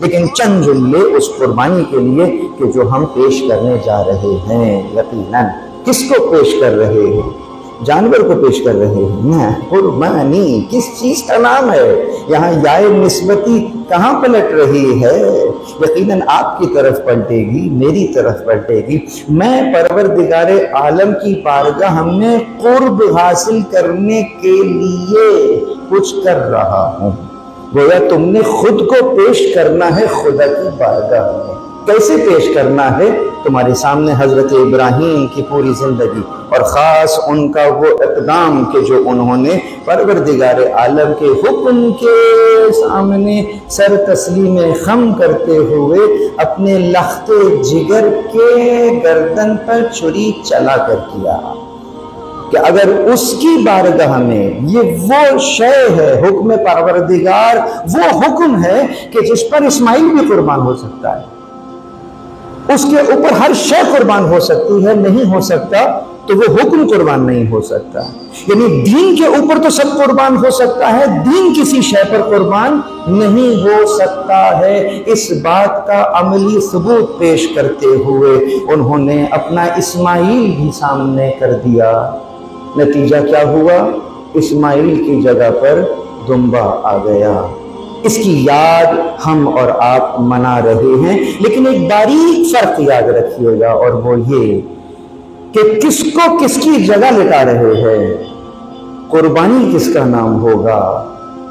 لیکن چند جملے اس قربانی کے لیے کہ جو ہم پیش کرنے جا رہے ہیں، یقیناً کس کو پیش کر رہے ہیں؟ جانور کو پیش کر رہے ہیں۔ قربانی کس چیز کا نام ہے؟ یہاں یائے نسبتی کہاں پلٹ رہی ہے؟ یقیناً آپ کی طرف پلٹے گی، میری طرف پلٹے گی۔ میں پروردگار عالم کی بارگاہ ہم نے قرب حاصل کرنے کے لیے کچھ کر رہا ہوں۔ گویا تم نے خود کو پیش کرنا ہے خدا کی بارگاہ میں۔ کیسے پیش کرنا ہے؟ تمہارے سامنے حضرت ابراہیم کی پوری زندگی اور خاص ان کا وہ اقدام کہ جو انہوں نے پروردگار عالم کے حکم کے سامنے سر تسلیم خم کرتے ہوئے اپنے لخت جگر کے گردن پر چھری چلا کر کیا کہ اگر اس کی بارگاہ میں یہ وہ شے ہے، حکم پروردگار وہ حکم ہے کہ جس پر اسماعیل بھی قربان ہو سکتا ہے، اس کے اوپر ہر شے قربان ہو سکتی ہے، نہیں ہو سکتا تو وہ حکم قربان نہیں ہو سکتا۔ یعنی دین کے اوپر تو سب قربان ہو سکتا ہے، دین کسی شے پر قربان نہیں ہو سکتا ہے۔ اس بات کا عملی ثبوت پیش کرتے ہوئے انہوں نے اپنا اسماعیل بھی سامنے کر دیا۔ نتیجہ کیا ہوا؟ اسماعیل کی جگہ پر دمبا آ گیا۔ اس کی یاد ہم اور آپ منا رہے ہیں، لیکن ایک باریک فرق یاد رکھیے گا، اور وہ یہ کہ کس کو کس کی جگہ لٹا رہے ہیں، قربانی کس کا نام ہوگا۔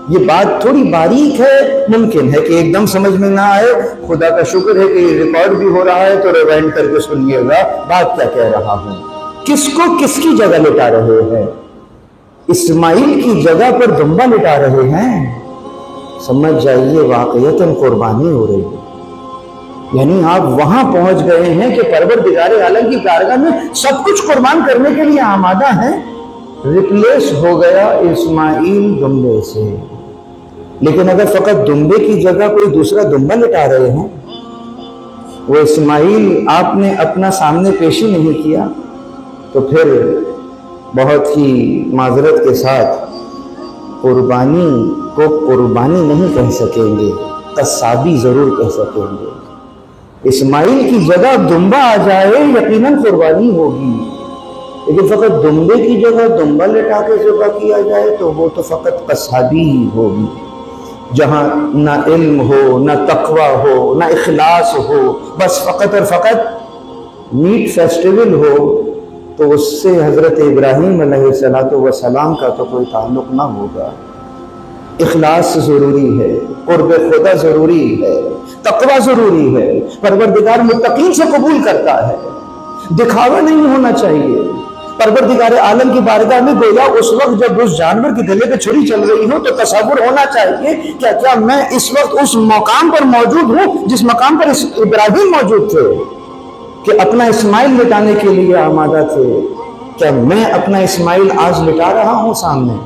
یہ بات تھوڑی باریک ہے، ممکن ہے کہ ایک دم سمجھ میں نہ آئے۔ خدا کا شکر ہے کہ یہ ریکارڈ بھی ہو رہا ہے تو ریوائنڈ کر کے سنیے گا بات کیا کہہ رہا ہوں۔ کس کو کس کی جگہ لٹا رہے ہیں؟ اسماعیل کی جگہ پر دمبا لٹا رہے ہیں۔ سمجھ جائیے واقعتاً قربانی ہو رہی ہے، یعنی آپ وہاں پہنچ گئے ہیں کہ پروردگار عالم کی بارگاہ میں سب کچھ قربان کرنے کے لیے آمادہ ہیں۔ ریپلیس ہو گیا اسماعیل دمبے سے، لیکن اگر فقط دمبے کی جگہ کوئی دوسرا دمبا لٹا رہے ہیں، وہ اسماعیل آپ نے اپنا سامنے پیشی نہیں کیا، تو پھر بہت ہی معذرت کے ساتھ قربانی کو قربانی نہیں کہہ سکیں گے، قصابی ضرور کہہ سکیں گے۔ اسماعیل کی جگہ دمبا آ جائے یقیناً قربانی ہوگی، لیکن فقط دمبے کی جگہ دمبا لٹا کے ذبح کیا جائے تو وہ تو فقط قصابی ہی ہوگی، جہاں نہ علم ہو، نہ تقوی ہو، نہ اخلاص ہو، بس فقط اور فقط میٹ فیسٹیول ہو، تو اس سے حضرت ابراہیم علیہ السلام کا تو کوئی تعلق نہ ہوگا۔ اخلاص ضروری ہے، قرب خدا ضروری ہے، تقوی ضروری ہے، پروردگار متقین سے قبول کرتا ہے، دکھاوا نہیں ہونا چاہیے۔ پروردگار عالم کی بارگاہ میں گویا اس وقت جب اس جانور کے گلے پہ چھری چل رہی ہو تو تصور ہونا چاہیے کیا میں اس وقت اس مقام پر موجود ہوں جس مقام پر ابراہیم موجود تھے کہ اپنا اسماعیل لٹانے کے لیے آمادہ تھے؟ کیا میں اپنا اسماعیل آج لٹا رہا ہوں سامنے؟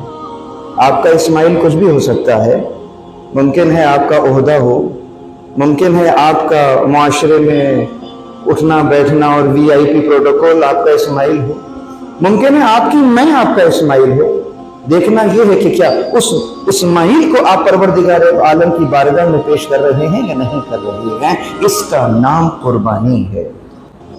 آپ کا اسماعیل کچھ بھی ہو سکتا ہے، ممکن ہے آپ کا عہدہ ہو، ممکن ہے آپ کا معاشرے میں اٹھنا بیٹھنا اور وی آئی پی پروٹوکول آپ کا اسماعیل ہو، ممکن ہے میں آپ کا اسماعیل ہو۔ دیکھنا یہ ہے کہ کیا اس اسماعیل کو آپ پروردگار عالم کی بارگاہ میں پیش کر رہے ہیں یا نہیں کر رہے ہیں۔ اس کا نام قربانی ہے۔